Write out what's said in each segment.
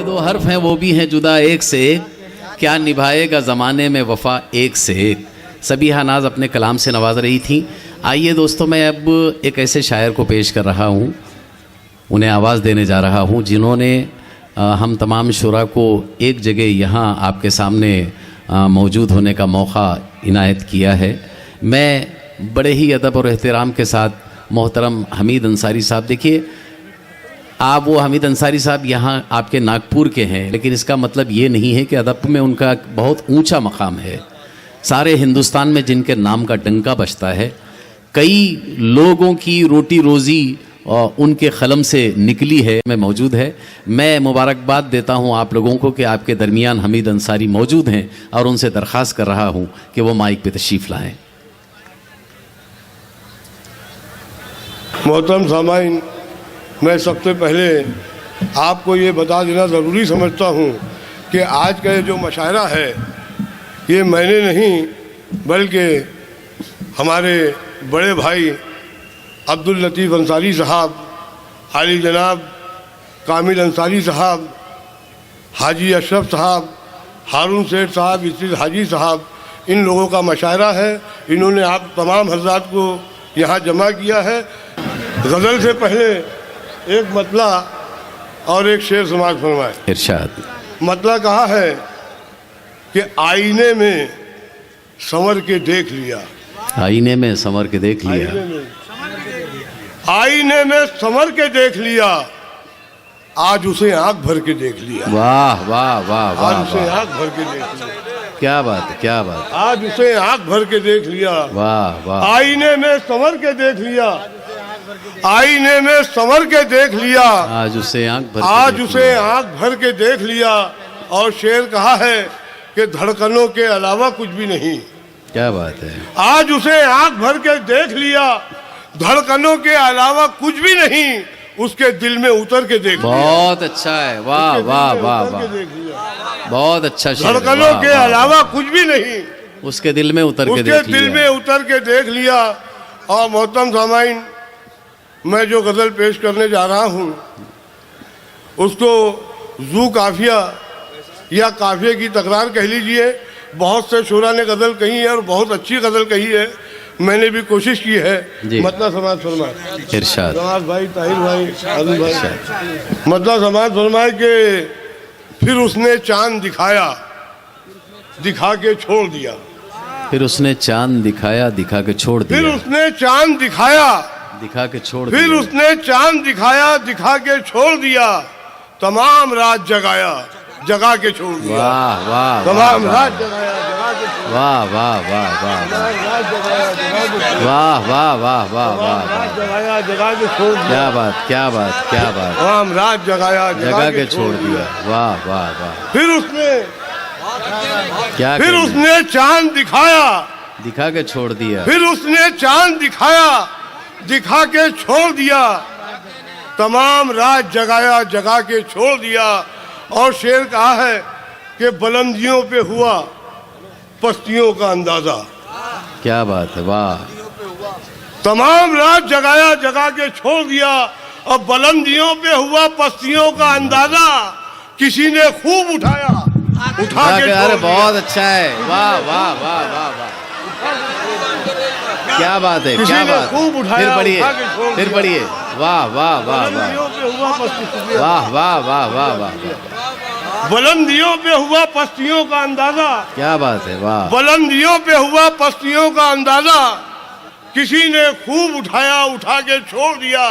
दो हर्फ हैं वो भी हैं जुदा एक से एक, क्या निभाएगा ज़माने में वफ़ा एक से एक। सबीहा नाज अपने कलाम से नवाज रही थी। आइए दोस्तों, मैं अब एक ऐसे शायर को पेश कर रहा हूँ, उन्हें आवाज़ देने जा रहा हूँ जिन्होंने हम तमाम शुरा को एक जगह यहाँ आपके सामने मौजूद होने का मौका इनायत किया है। मैं बड़े ही अदब और एहतराम के साथ मोहतरम हमीद अंसारी साहब, देखिए आप वो हमीद अंसारी साहब यहाँ आपके नागपुर के हैं, लेकिन इसका मतलब ये नहीं है कि अदब में उनका बहुत ऊंचा मकाम है। सारे हिंदुस्तान में जिनके नाम का डंका बजता है, कई लोगों की रोटी रोज़ी और उनके कलम से निकली है, में मौजूद है। मैं मुबारकबाद देता हूँ आप लोगों को कि आपके दरमियान हमीद अंसारी मौजूद हैं और उनसे दरख्वास्त कर रहा हूँ कि वो माइक पे तशरीफ़ लाएँ। मोहतरम सामाइन, मैं सबसे पहले आपको ये बता देना ज़रूरी समझता हूँ कि आज का ये जो मुशायरा है ये मैंने नहीं बल्कि हमारे बड़े भाई अब्दुल लतीफ़ अंसारी साहब, आली जनाब कामिल अंसारी साहब, हाजी अशरफ साहब, हारून सेठ साहब, इस्तीद हाजी साहब, इन लोगों का मुशायरा है। इन्होंने आप तमाम हज़रात को यहाँ जमा किया है। गज़ल से पहले एक मतला और एक शेर समाज फरमाए। इरशाद। मतला कहा है कि आईने में संवर के देख लिया, आईने में संवर के देख लिया, आईने में संवर के देख लिया, आज उसे आंख भर के देख लिया। वाह वाह वाह वाह, आज उसे आंख भर के देख लिया। क्या बात है, क्या बात। आज उसे आंख भर के देख लिया। वाह वाह। आईने में संवर के देख लिया, आईने में संवर के देख लिया, आज उसे आंख भर, आज उसे आंख भर के देख लिया। और शेर कहा है कि धड़कनों के अलावा कुछ भी नहीं। क्या बात है। आज उसे आंख भर के देख लिया, धड़कनों के अलावा कुछ भी नहीं, उसके दिल में उतर के देख लिया। बहुत अच्छा है। वाह वाह वाह वाह, बहुत अच्छा शेर। धड़कनों के अलावा कुछ भी नहीं, उसके दिल में उतर के देख लिया, उसके दिल में उतर के देख लिया। और मोहतरम सामाइन, मैं जो गज़ल पेश करने जा रहा हूँ उसको ज़ू काफिया या काफिये की तकरार कह लीजिए। बहुत से शुरा ने गज़ल कही है और बहुत अच्छी गज़ल कही है, मैंने भी कोशिश की है। मतलब समाज फरमाए। इरशाद। समाज भाई, ताहिर भाई, आज़म भाई, मतलब समाज फरमाए कि फिर उसने चांद दिखाया, दिखा के छोड़ दिया। फिर उसने चांद दिखाया, दिखा के छोड़ दिया। फिर उसने चांद दिखाया, दिखा के छोड़ दिया। फिर उसने चांद दिखाया, दिखा के छोड़ दिया। तमाम रात जगाया, जगा के छोड़ दिया। वाह वाह। तमाम रात जगाया, जगा के छोड़ दिया। वाह वाह वाह वाह वाह वाह वाह वाह वाह, जगाया, जगा के छोड़ दिया। क्या बात, क्या बात, क्या बात। तमाम रात जगाया, जगा के छोड़ दिया। वाह वाह वाह। फिर उसने क्या, फिर उसने चांद दिखाया, दिखा के छोड़ दिया। फिर उसने चांद दिखाया, दिखा के छोड़ दिया। तमाम रात जगाया, जगा के छोड़ दिया। और शेर कहा है कि बुलंदियों पे हुआ पस्तियों का अंदाजा। क्या बात है। वाह। तमाम रात जगाया, जगा के छोड़ दिया। और बुलंदियों पे हुआ पस्तियों का अंदाजा, किसी ने खूब उठाया, उठा के। अरे बहुत अच्छा है। वाह वाह वाह वाह वाह, क्या बात है, क्या बात। खूब उठाया, फिर पढ़िए, फिर पढ़िए। वाह वाह वाह वाह वाह वाह वाह वाह वाह। बुलंदियों पे हुआ पस्तियों का अंदाजा। क्या बात है। वाह। बुलंदियों पे हुआ पस्तियों का अंदाजा, किसी ने खूब उठाया, उठा के छोड़ दिया।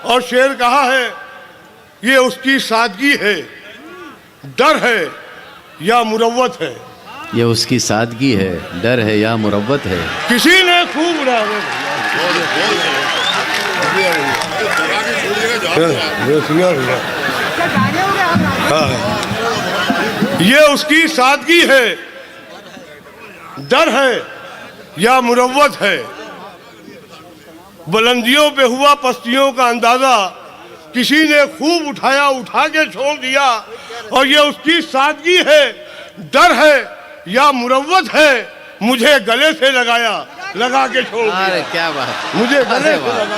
और शेर कहा है, ये उसकी सादगी है, डर है या मुरव्वत है। ये उसकी सादगी है, डर है या मुरव्वत है। किसी ने खूब उठाया। ये उसकी सादगी है, डर है या मुरव्वत है। बुलंदियों पे हुआ पस्तियों का अंदाजा, किसी ने खूब उठाया, उठा के छोड़ दिया। और ये उसकी सादगी है, डर है या मुरव्वत है, मुझे गले से लगाया, लगा के छोड़ दिया। अरे क्या बात, मुझे गले से लगाया।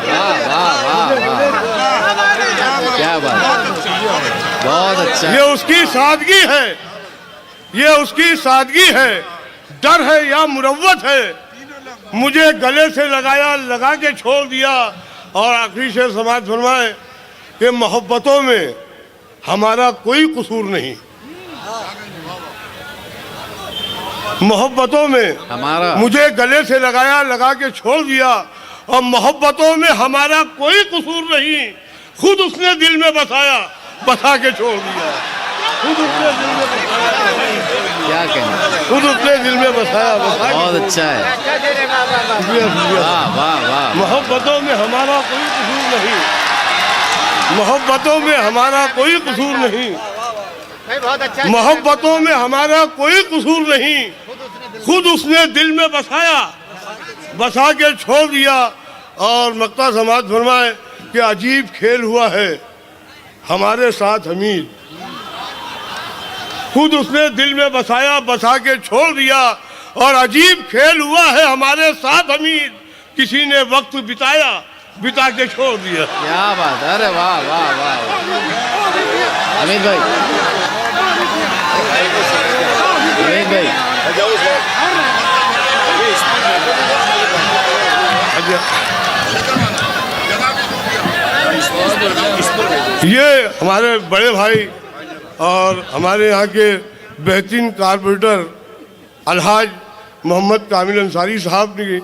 वाह वाह वाह वाह, क्या बात। बहुत अच्छा। ये उसकी सादगी है, ये उसकी सादगी है। डर है या मुरव्वत है, मुझे गले से लगाया, लगा के छोड़ दिया। और आखिरी शेर समाज फरमाए कि मोहब्बतों में हमारा कोई कसूर नहीं, मोहब्बतों में हमारा, मुझे गले से लगाया, लगा के छोड़ दिया। और मोहब्बतों में हमारा कोई कसूर नहीं, खुद उसने दिल में बसाया, बसा के छोड़ दिया। खुद उसने दिल में बसाया, क्या कहना, खुद उसने दिल में बसाया, बसा बहुत अच्छा है। वाह वाह वाह। मोहब्बतों में हमारा कोई कसूर नहीं, मोहब्बतों में हमारा कोई कसूर नहीं, मोहब्बतों में हमारा कोई कसूर नहीं, खुद उसने दिल में बसाया, बसा के छोड़ दिया। और मक्ता समाज फरमाए कि अजीब खेल हुआ है हमारे साथ हमीद, खुद उसने दिल में बसाया, बसा के छोड़ दिया। और अजीब खेल हुआ है हमारे साथ हमीद, किसी ने वक्त बिताया, बिता के छोड़ दिया। क्या बात, अरे वाह वाह वाह। अमित भाई, अमित भाई, ये हमारे बड़े भाई और हमारे यहाँ के बेहतरीन कारपोरेटर अलहाज मोहम्मद कामिल अंसारी साहब ने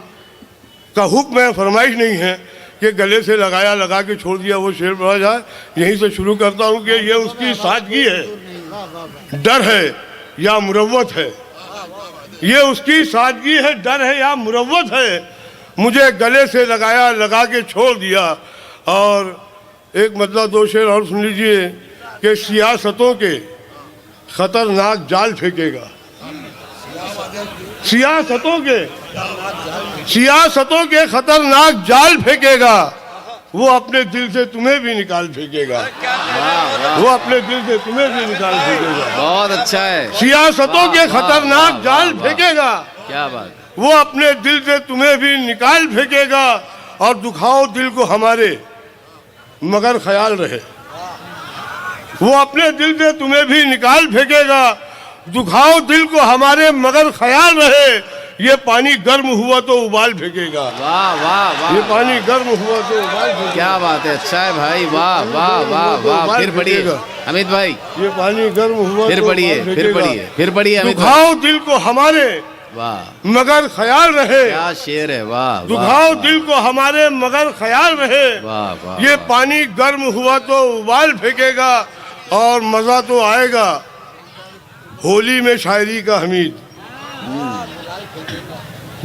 का हुक्म है, फरमाइश नहीं है कि गले से लगाया, लगा के छोड़ दिया, वो शेर पढ़ा जाए। यहीं से शुरू करता हूँ कि ये उसकी सादगी है, डर है या मुरव्वत है, ये उसकी सादगी है, डर है या मुरव्वत है, मुझे गले से लगाया, लगा के छोड़ दिया। और एक मतलब दो शेर और सुन लीजिए कि सियासतों के खतरनाक जाल फेंकेगा, सियासतों के खतरनाक जाल फेंकेगा, वो अपने दिल से तुम्हें भी निकाल फेंकेगा, वो अपने दिल से तुम्हें भी निकाल फेंकेगा। बहुत अच्छा है। सियासतों के खतरनाक जाल फेंकेगा, क्या बात, वो अपने दिल से तुम्हें भी निकाल फेंकेगा। और दुखाओ दिल को हमारे मगर ख्याल रहे, वो अपने दिल से तुम्हें भी निकाल फेंकेगा। दुखाओ दिल को हमारे मगर ख्याल रहे, ये पानी गर्म हुआ तो उबाल फेंकेगा। वाह वाह वाह। ये पानी गर्म हुआ तो उबाल फेंकेगा। क्या बात है, अच्छा है भाई, वाह वाह वाह वाह। फिर पढ़िए अमित भाई, ये पानी गर्म हुआ फिर तो पढ़िए, फिर पढ़िए, फिर पढ़िए अमित भाई। दुखाओ दिल को हमारे वाह, मगर ख्याल रहे, क्या शेर है, वाह। दुखाओ दिल को हमारे मगर ख्याल रहे, वाह वाह। ये पानी गर्म हुआ तो उबाल फेंकेगा। और मजा तो आएगा होली में शायरी का हमीद,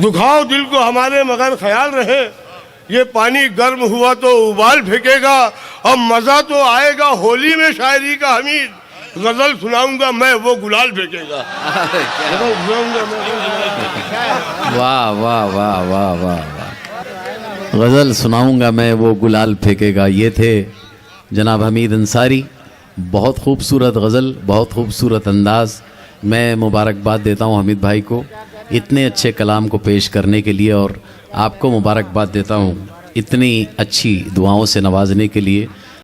दुखाओ दिल को हमारे मगर ख्याल रहे, ये पानी गर्म हुआ तो उबाल फेंकेगा। और मजा तो आएगा होली में शायरी का हमीद, गजल सुनाऊंगा मैं वो गुलाल फेंकेगा। वाह वाह वाह वाह वाह वाह। गजल सुनाऊंगा मैं वो गुलाल फेंकेगा। ये थे जनाब हमीद अंसारी। बहुत खूबसूरत गज़ल, बहुत खूबसूरत अंदाज़। मैं मुबारकबाद देता हूँ हमीद भाई को इतने अच्छे कलाम को पेश करने के लिए, और आपको मुबारकबाद देता हूँ इतनी अच्छी दुआओं से नवाजने के लिए।